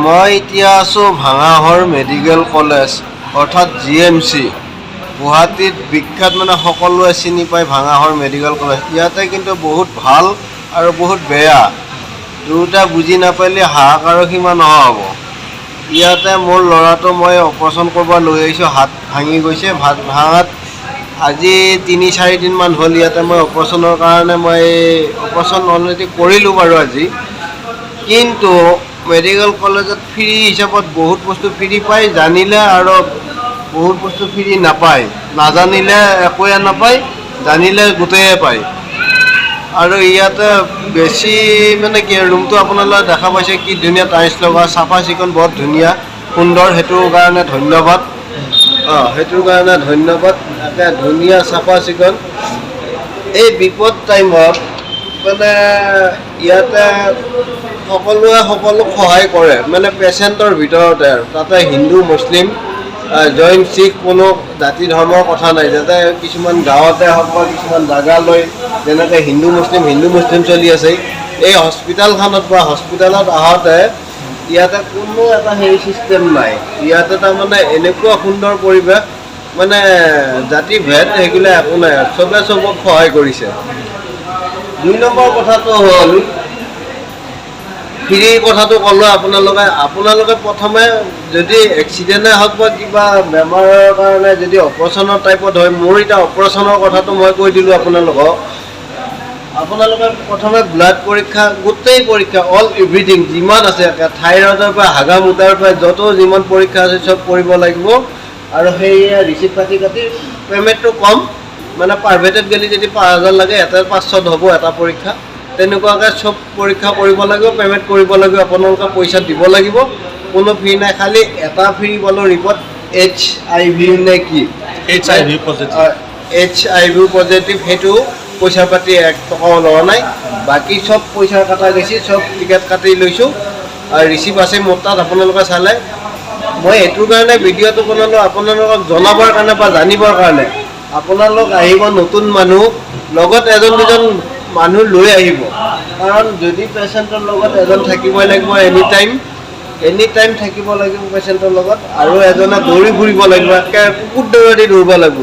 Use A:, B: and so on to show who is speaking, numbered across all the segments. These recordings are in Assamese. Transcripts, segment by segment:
A: মই এতিয়া আছোঁ ভাঙাহৰ মেডিকেল কলেজ অৰ্থাৎ GMC গুৱাহাটীত বিখ্যাত সকলোৱে চিনি পায় ভাঙাহৰ মেডিকেল কলেজ। ইয়াতে কিন্তু বহুত ভাল আৰু বহুত বেয়া, দুয়োটা বুজি নাপালে হাহাকাৰৰ সীমা নোহোৱা হ'ব। ইয়াতে মোৰ ল'ৰাটো মই অপাৰেশ্যন কৰিব লৈ আহিছোঁ, হাত ভাঙি গৈছে। ভাঙাত আজি ৩-৪ দিনমান হ'ল। ইয়াতে মই অপাৰেশ্যনৰ কাৰণে অপাৰেশ্যন অলৰেডি কৰিলোঁ বাৰু আজি। কিন্তু মেডিকেল কলেজত ফ্ৰী হিচাপত বহুত বস্তু ফ্ৰী পায়, জানিলে আৰু বহুত বস্তু ফ্ৰী নাপায়। নাজানিলে একোৱে নাপায়, জানিলে গোটেই পায়। আৰু ইয়াতে বেছি কি ৰুমটো আপোনালোকে দেখা পাইছে, কি ধুনীয়া টাইলছ লগা, চাফা চিকুণ, বৰ ধুনীয়া সুন্দৰ। সেইটোৰ কাৰণে ধন্যবাদ। সেইটোৰ কাৰণে ধন্যবাদ। একে ধুনীয়া চাফা চিকুণ। এই বিপদ টাইমত ইয়াতে সকলোৱে সকলোক সহায় কৰে, পেচেণ্টৰ ভিতৰতে। আৰু তাতে হিন্দু মুছলিম জৈন শিখ কোনো জাতি ধৰ্মৰ কথা নাই। যাতে কিছুমান গাঁৱতে হওক বা কিছুমান জেগা লৈ যেনেকৈ হিন্দু মুছলিম চলি আছে, এই হস্পিটেলখনত বা হস্পিটেলত আহোঁতে ইয়াতে কোনো এটা চিষ্টেম নাই। ইয়াতে তাৰমানে এনেকুৱা সুন্দৰ পৰিৱেশ, জাতি ভেদ সেইগিলা একো নাই, চবে চবক সহায় কৰিছে। ২ নম্বৰ কথাটো হ'ল ফ্ৰী কথাটো ক'লোঁ। আপোনালোকে প্ৰথমে যদি এক্সিডেণ্টে হওক বা কিবা বেমাৰৰ কাৰণে যদি অপাৰেশ্যনৰ টাইপত হয়, মোৰ এতিয়া অপাৰেশ্যনৰ কথাটো মই কৈ দিলোঁ আপোনালোকক। আপোনালোকে প্ৰথমে ব্লাড পৰীক্ষা, গোটেই পৰীক্ষা, অল এভৰিথিং যিমান আছে, থাইৰয়ডৰ পৰা হাগা মুতাৰ পৰা য'ত যিমান পৰীক্ষা আছে চব কৰিব লাগিব। আৰু সেই ৰিচিপ্ট কাটি পে'মেণ্টটো কম, প্ৰাইভেটত গ'লে যদি ৫,০০০ লাগে, এটা ৫০০ হ'ব এটা পৰীক্ষা। তেনেকুৱাকৈ চব পৰীক্ষা কৰিব লাগিব, পে'মেণ্ট কৰিব লাগিব, আপোনালোকে পইচা দিব লাগিব। কোনো ফ্ৰী নাই। খালি এটা ফ্ৰী পালোঁ ৰিপৰ্ট, HIV নে কি, HIV পজিটিভ। সেইটো পইচা পাতি ১ টকাও লোৱা নাই। বাকী চব পইচা কটা গৈছে, চব টিকেট কাটি লৈছোঁ আৰু ৰিচিপ্ট আছে মোৰ তাত, আপোনালোকে চালে। মই এইটোৰ কাৰণে ভিডিঅ'টো বনালোঁ, আপোনালোকক জনাবৰ কাৰণে বা জানিবৰ কাৰণে। আপোনালোক আহিব নতুন মানুহ, লগত এজন দুজন মানুহ লৈ আহিব, কাৰণ যদি পেচেণ্টৰ লগত এজন থাকিবই লাগিব, এনি টাইম থাকিব লাগিব পেচেণ্টৰ লগত। আৰু এজনে দৌৰি ফুৰিব লাগিব, একেবাৰে কুকুৰ দৌৰা দৌৰিব লাগিব।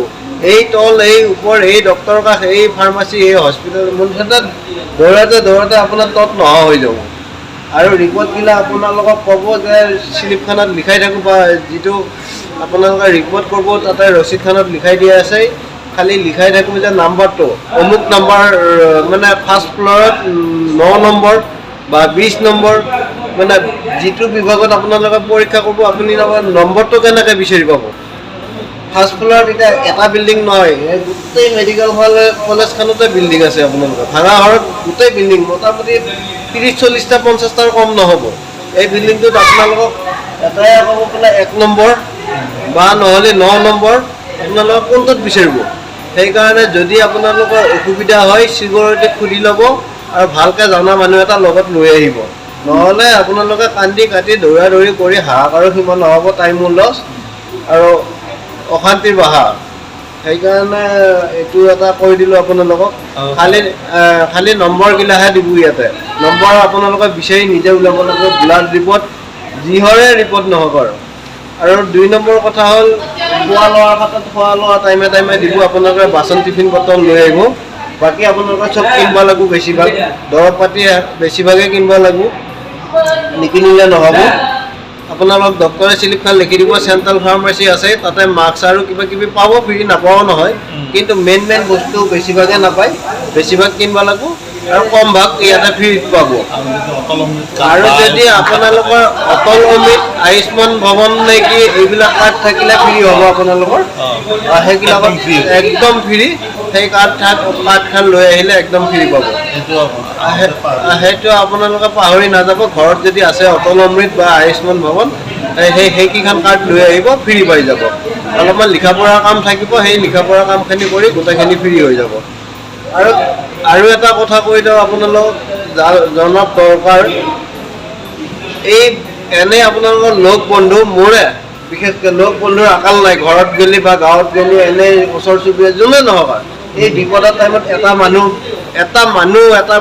A: এই তল, এই ওপৰ, এই ডক্টৰৰ কাষ, এই ফাৰ্মাচী, এই হস্পিটেল, মুঠতে দৌৰাতে আপোনাৰ তত নোহোৱা হৈ যাব। আৰু ৰিপৰ্টবিলাক আপোনালোকক ক'ব যে শ্লিপখনত লিখাই থাকোঁ, বা যিটো আপোনালোকে ৰিপৰ্ট কৰিব তাতে ৰচিদখনত লিখাই দিয়া আছে, খালি লিখাই থাকোঁ যে নাম্বাৰটো অমুক নাম্বাৰ, ফাৰ্ষ্ট ফ্ল'ৰত ৯ নম্বৰ বা ২০ নম্বৰ, যিটো বিভাগত আপোনালোকে পৰীক্ষা কৰিব, আপুনি নম্বৰটো কেনেকৈ বিচাৰি পাব? ফাৰ্ষ্ট ফ্ল'ৰত এতিয়া এটা বিল্ডিং নহয়, গোটেই মেডিকেল কলেজখনতে বিল্ডিং আছে। আপোনালোকে ভাঙাঘৰত গোটেই বিল্ডিং, মোটামুটি ৩০-৪০টা ৫০টাৰ কম নহ'ব। এই বিল্ডিংটোত আপোনালোকক এটাই ক'ব বোলে ১ নম্বৰ বা নহ'লে ৯ নম্বৰ, আপোনালোকে কোনটোত বিচাৰিব? সেইকাৰণে যদি আপোনালোকৰ অসুবিধা হয়, চিকিউৰিটিক সুধি ল'ব আৰু ভালকৈ জনা মানুহ এটা লগত লৈ আহিব। নহ'লে আপোনালোকে কান্দি কাটি দৌৰা দৌৰি কৰি হাহাকাৰৰ সীমা নহ'ব, টাইমো লছ আৰু অশান্তিৰ বাহা। সেইকাৰণে এইটো এটা কৈ দিলোঁ আপোনালোকক। খালি নম্বৰগিলাহে দিব ইয়াতে। নম্বৰ আপোনালোকে বিচাৰি নিজে ওলাব লাগিব, ব্লাড ৰিপৰ্ট, যিহৰে ৰিপৰ্ট নহওক। আৰু ২ নম্বৰ কথা হ'ল খোৱা লোৱাৰ ক্ষেত্ৰত, খোৱা লোৱা টাইমে দিব। আপোনালোকে বাচন টিফিন বটল লৈ আহিব। বাকী আপোনালোকে চব কিনিব লাগিব, বেছিভাগ দৰৱ পাতি বেছিভাগেই কিনিব লাগিব, নিকিনিলে নহ'ব। আপোনালোক ডক্টৰে শ্লিপখন লিখি দিব, চেণ্ট্ৰেল ফাৰ্মাচী আছে, তাতে মাস্ক আৰু কিবা কিবি পাব, ফ্ৰী নাপাও নহয়। কিন্তু মেইন বস্তু বেছিভাগে নাপায়, বেছিভাগ কিনিব লাগিব আৰু কম ভাগ ইয়াতে ফ্ৰী পাব। আৰু যদি আপোনালোকৰ অটল অমৃত, আয়ুষ্মান ভৱন নে কি এইবিলাক কাৰ্ড থাকিলে ফ্ৰী হ'ব আপোনালোকৰ। সেইবিলাকত একদম ফ্ৰী। সেই কাৰ্ডখন লৈ আহিলে একদম ফ্ৰী পাব। সেইটো আপোনালোকে পাহৰি নাযাব। ঘৰত যদি আছে অটল অমৃত বা আয়ুষ্মান ভৱন, সেইকেইখন কাৰ্ড লৈ আহিব, ফ্ৰী পাই যাব। অলপমান লিখা পঢ়াৰ কাম থাকিব, সেই লিখা পঢ়াৰ কামখিনি কৰি গোটেইখিনি ফ্ৰী হৈ যাব। আৰু এটা কথা কৈ দিওঁ, আপোনালোক জনাত দৰকাৰ, এনেই আপোনালোকৰ লগ বন্ধু, মোৰে বিশেষকৈ লগ বন্ধুৰ আকাল নাই। ঘৰত গ'লে বা গাঁৱত গ'লে, এনেই ওচৰ চুবুৰীয়া যোনে নহওক, এই বিপদৰ টাইমত এটা মানুহ এটা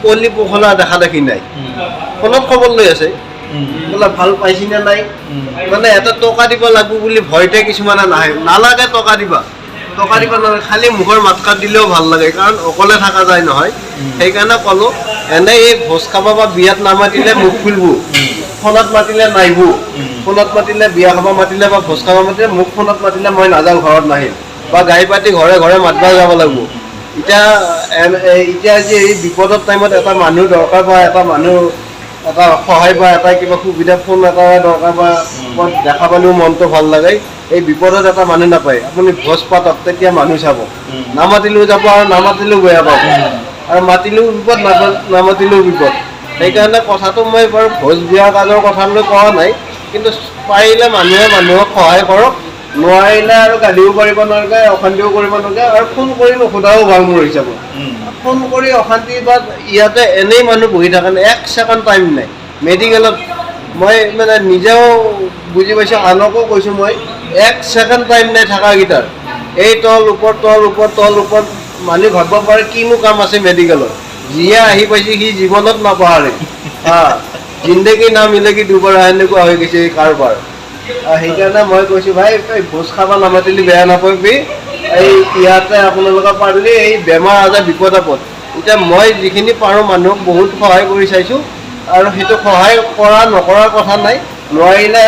A: পলি পোখলা দেখা দেখি নাই। ফোনত খবৰ লৈ আছে, বোলে ভাল পাইছিনে নাই মানে এটা টকা দিব লাগিব বুলি ভয়তে কিছুমানে নাহে নালাগে টকা দিব নালাগে খালি মুখৰ মাতকাত দিলেও ভাল লাগে কাৰণ অকলে থকা যায় নহয় সেইকাৰণে ক'লোঁ এনেই এই ভোজ খাব বা বিয়াত নামাতিলে মুখ খুলিব ফোনত মাতিলে নাহিব ফোনত মাতিলে বিয়া খাব মাতিলে বা ভোজ খাব মাতিলে মুখ ফোনত মাতিলে মই নাযাওঁ ঘৰত নাহিম বা গাড়ী পাতি ঘৰে ঘৰে মাতিব যাব লাগিব এতিয়া যে এই বিপদৰ টাইমত এটা মানুহ দৰকাৰ বা এটা মানুহ এটা সহায় বা এটা কিবা সুবিধা ফোন এটা দৰকাৰ বা দেখা পালেও মনটো ভাল লাগে এই বিপদত এটা মানুহ নাপায় আপুনি ভোজ পাতক তেতিয়া মানুহ চাব নামাতিলেও যাব আৰু নামাতিলেও বেয়া পাব আৰু মাতিলেও বিপদ নামাতিলেও বিপদ সেইকাৰণে কথাটো মই বাৰু ভোজ বিয়া কাজৰ কথালৈ কোৱা নাই কিন্তু পাৰিলে মানুহে মানুহক সহায় কৰক নোৱাৰিলে আৰু গালিও পাৰিব নালাগে অশান্তিও কৰিব নালাগে আৰু ফোন কৰি নোসোধাও ভাল মোৰ হিচাপত ফোন কৰি অশান্তি বা ইয়াতে এনেই মানুহ বহি থাকে এক ছেকেণ্ড টাইম নাই মেডিকেলত মই মানে নিজেও বুজি পাইছোঁ আনকো কৈছোঁ মই এক ছেকেণ্ড টাইম নাই থকাকেইটাৰ এই তল ওপৰত মানুহ ভাবিব পাৰে কিনো কাম আছে মেডিকেলত যিয়ে আহি পাইছে সি জীৱনত নাপাহৰে জিন্দগী না মিলেগি দুবাৰ এনেকুৱা হৈ গৈছে এই কাৰোবাৰ সেইকাৰণে মই কৈছোঁ ভাই ভোজ খাব নামাতিলে বেয়া নাপাবি এই ইয়াতে আপোনালোকে পাৰিলে এই বেমাৰ আজাৰ বিপদ আপদ এতিয়া মই যিখিনি পাৰোঁ মানুহক বহুত সহায় কৰি চাইছোঁ আৰু সেইটো সহায় কৰা নকৰাৰ কথা নাই নোৱাৰিলে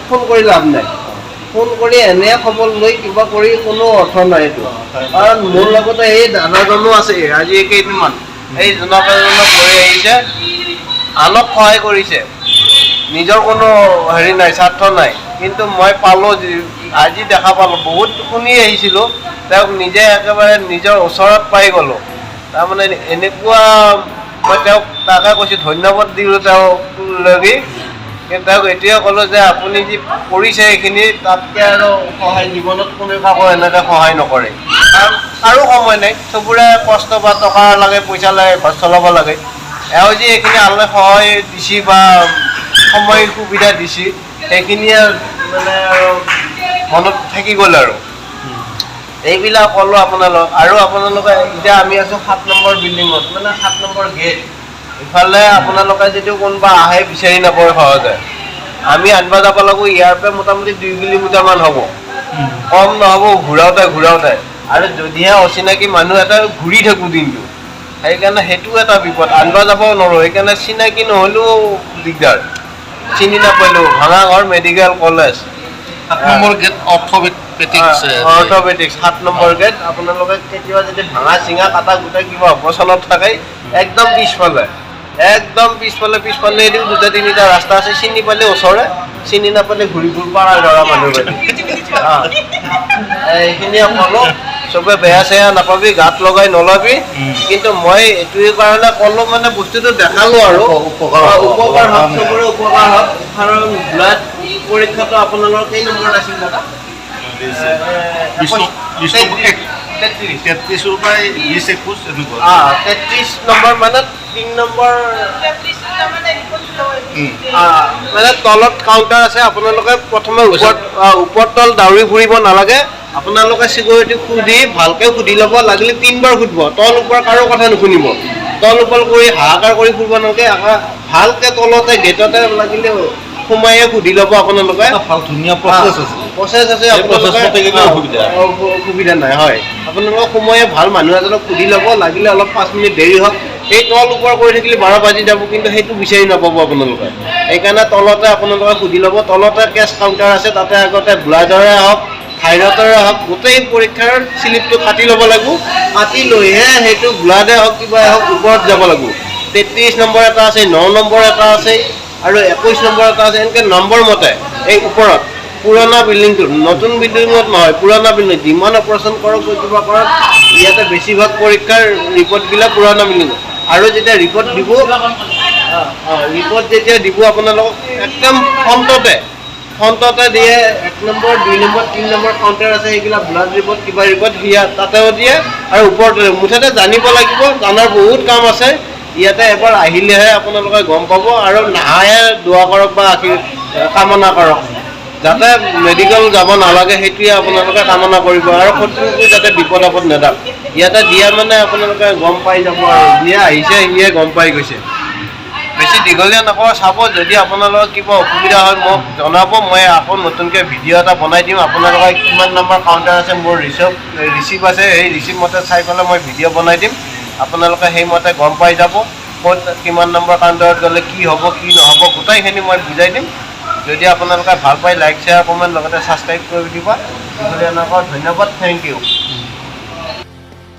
A: ফোন কৰি লাভ নাই ফোন কৰি এনে খবৰ লৈ কিবা কৰি কোনো অৰ্থ নাই এইটো কাৰণ মোৰ লগতে এই দাদাজনো আছে আজি কেইদিনমান এই জনসাধাৰণক লৈ আহিছে আনক সহায় কৰিছে নিজৰ কোনো হেৰি নাই স্বাৰ্থ নাই কিন্তু মই পালোঁ আজি দেখা পালোঁ বহুত শুনি আহিছিলোঁ তেওঁক নিজে একেবাৰে নিজৰ ওচৰত পাই গ'লোঁ তাৰমানে এনেকুৱা মই তেওঁক তাকে কৈছোঁ ধন্যবাদ দিলোঁ তেওঁক লাগি কিন্তু তেওঁক এইটোৱে ক'লোঁ যে আপুনি যি কৰিছে এইখিনি তাতকৈ আৰু সহায় জীৱনত কোনে কাকো এনেকৈ সহায় নকৰে কাৰণ কাৰো সময় নাই চবৰে কষ্ট বা টকা লাগে পইচা লাগে ঘৰ চলাব লাগে এওঁ যি এইখিনি আনলৈ সহায় দিছে বা সময় সুবিধা দিছে সেইখিনিয়ে মানে আৰু মনত থাকি গ'ল আৰু এইবিলাক ক'লোঁ আপোনালোক আৰু আপোনালোকে এতিয়া আমি আছোঁ 7 নম্বৰ বিল্ডিঙত মানে 7 নম্বৰ গেট ইফালে আপোনালোকে যদি কোনোবা আহে বিচাৰি নাপায় সহজে আমি আনিব যাব লাগিব ইয়াৰ পৰা মোটামুটি 2 কিলোমিটাৰমান হ'ব কম নহ'ব ঘূৰাওঁতে আৰু যদিহে অচিনাকি মানুহ এটা ঘূৰি থাকোঁ দিনটো সেইকাৰণে সেইটো এটা বিপদ আনিব যাব নোৱাৰোঁ সেইকাৰণে চিনাকি নহ'লেও দিগদাৰ চিনি নাপালোঁ Bhangagarh medical college
B: 7 number gate
A: orthopaedics 7 number gate আপোনালোকে কেতিয়াবা যদি ভাঙা চিঙা কাটা গোটেই কিবা অপাৰেশ্যনত থাকে একদম পিছফালে এদিন 2-3টা ৰাস্তা আছে চিনি পালে ওচৰে চিনি নাপালে ঘূৰি পাৰা ল'ৰা মানুহ এইখিনিয়ে ক'লোঁ চবে বেয়া চেয়া নাপাবি গাত লগাই নলবি কিন্তু মই এইটোৱে কাৰণে ক'লোঁ মানে বস্তুটো দেখালোঁ আৰু উপকাৰ হওক চবৰে উপকাৰ হওক কাৰণ ব্লাড পৰীক্ষাটো আপোনালোকৰ কেই নম্বৰত আছিল দাদা
B: 33
A: নম্বৰ মানে 3 নম্বৰ মানে তলত কাউণ্টাৰ আছে আপোনালোকে প্ৰথমে ওপৰত তল দাউৰি ফুৰিব নালাগে আপোনালোকে চিকিউৰিটি সুধি ভালকৈ সুধি ল'ব লাগিলে 3বাৰ সুধিব তল ওপৰ কাৰো কথা নুশুনিব তল ওপৰ কৰি হাহাকাৰ কৰি ফুৰিব নালাগে ভালকৈ তলতে গেটতে লাগিলে সোমায়ে সুধি ল'ব আপোনালোকে
B: ধুনীয়া
A: প্ৰচেছ আছে অসুবিধা নাই হয় আপোনালোকে সময়ে ভাল মানুহ এজনক সুধি ল'ব লাগিলে অলপ 5 মিনিট দেৰি হওক এই তল ওপৰ কৰি থাকিলে 12 বাজি যাব কিন্তু সেইটো বিচাৰি নাপাব আপোনালোকে সেইকাৰণে তলতে আপোনালোকে সুধি ল'ব তলতে কেছ কাউণ্টাৰ আছে তাতে আগতে ব্লাডৰে হওক থাইৰয়ডৰে হওক গোটেই পৰীক্ষাৰ স্লিপটো কাটি ল'ব লাগিব কাটি লৈহে সেইটো ব্লাডে হওক কিবাই হওক ওপৰত যাব লাগিব 33 নম্বৰ এটা আছে 9 নম্বৰ এটা আছে আৰু 21 নম্বৰ এটা আছে এনেকৈ নম্বৰ মতে এই ওপৰত পুৰণা বিল্ডিংটো নতুন বিল্ডিঙত নহয় পুৰণা বিল্ডিং যিমান অপাৰেশ্যন কৰক কিবা কৰক ইয়াতে বেছিভাগ পৰীক্ষাৰ ৰিপৰ্টবিলাক পুৰণা বিল্ডিঙত আৰু যেতিয়া ৰিপৰ্ট যেতিয়া দিব আপোনালোকক একদম ফ্ৰণ্টতে দিয়ে 1 নম্বৰ 2 নম্বৰ 3 নম্বৰ কাউণ্টাৰ আছে সেইবিলাক ব্লাড ৰিপৰ্ট কিবা ৰিপৰ্ট তাতেও দিয়ে আৰু ওপৰতে মুঠতে জানিব লাগিব জানাৰ বহুত কাম আছে ইয়াতে এবাৰ আহিলেহে আপোনালোকে গম পাব আৰু নাহে দোৱা কৰক বা কামনা কৰক যাতে মেডিকেল যাব নালাগে সেইটোৱে আপোনালোকে কামনা কৰিব আৰু শত্ৰুকো যাতে বিপদ আপদ নেদাক ইয়াতে দিয়া মানে আপোনালোকে গম পাই যাব আৰু যিয়ে আহিছে সিয়ে গম পাই গৈছে বেছি দীঘলীয়া নকওঁ, চাব। যদি আপোনালোকৰ কিবা অসুবিধা হয় মোক জনাব, মই আকৌ নতুনকৈ ভিডিঅ' এটা বনাই দিম। আপোনালোকৰ কিমান নম্বৰ কাউণ্টাৰ আছে, মোৰ ৰিচিভ আছে, সেই ৰিচিভ মতে চাই পেলাই মই ভিডিঅ' বনাই দিম। আপোনালোকে সেইমতে গম পাই যাব ক'ত কিমান নম্বৰ কাউণ্টাৰত গ'লে কি হ'ব কি নহ'ব গোটেইখিনি মই বুজাই দিম। যদি আপোনালোকে ভাল পায় লাইক শ্বেয়াৰ কমেণ্ট লগতে ছাবস্ক্ৰাইব কৰি দিবা। দীঘলীয়া নকওঁ, ধন্যবাদ, থেংক ইউ।